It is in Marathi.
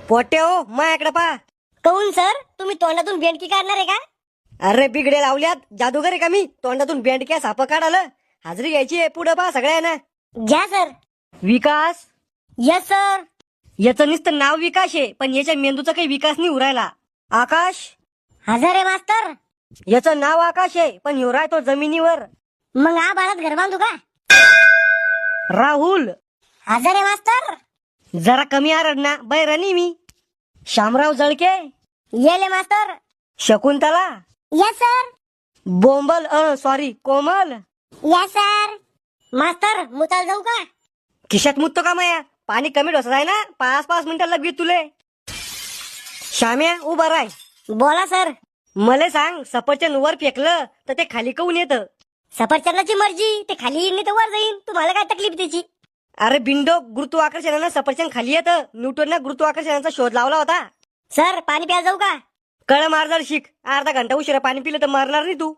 पोटे हो माझ्याकडे पा. कहून सर तुम्ही तोंडातून बेंडकी काढणार आहे का? अरे बिगडे लावल्यात जादूगर आहे का मी? तोंडातून बेंडक्या साप काढालं. हाजरी घ्यायची आहे पुढं पा सगळ्यांना. घ्या सर. विकास. Yes sir. याचं नुसतं नाव विकास आहे पण याच्या मेंदूचा काही विकास नाही उरायला. आकाश. हजर आहे मास्तर. याचं नाव आकाश आहे पण हिवराय तो जमिनीवर. मग आ बाळात घर बांधू का? राहुल. हजर आहे मास्तर. जरा कमी आरडना बैरणी मी. शामराव जळके. येले मास्तर. शकुंतला. Yes sir. बोंबल सॉरी कोमल. Yes sir. मास्तर मुताल जाऊ का? खिशात मुततो का माया? पाणी कमी ढोसत आहे ना 5-5 मिनिटं लगवी तुले. श्याम्या उभा राय. बोला सर. मले सांग सफरचंद वर फेकलं तर ते खाली काऊन येतं? सफरचंदाची मर्जी, ते खाली येईन तर वर जाईन, तुम्हाला काय तकलीफ त्याची? अरे बिंडो गुरुत्वाकर्षणानं सफरचंद खाली येतं. न्यूटननं गुरुत्वाकर्षणाचा शोध लावला होता. सर पाणी प्यायला जाऊ का? कळ मारदार शिक. अर्धा घंटा उशिरा पाणी पिलं तर मरणार नाही तू.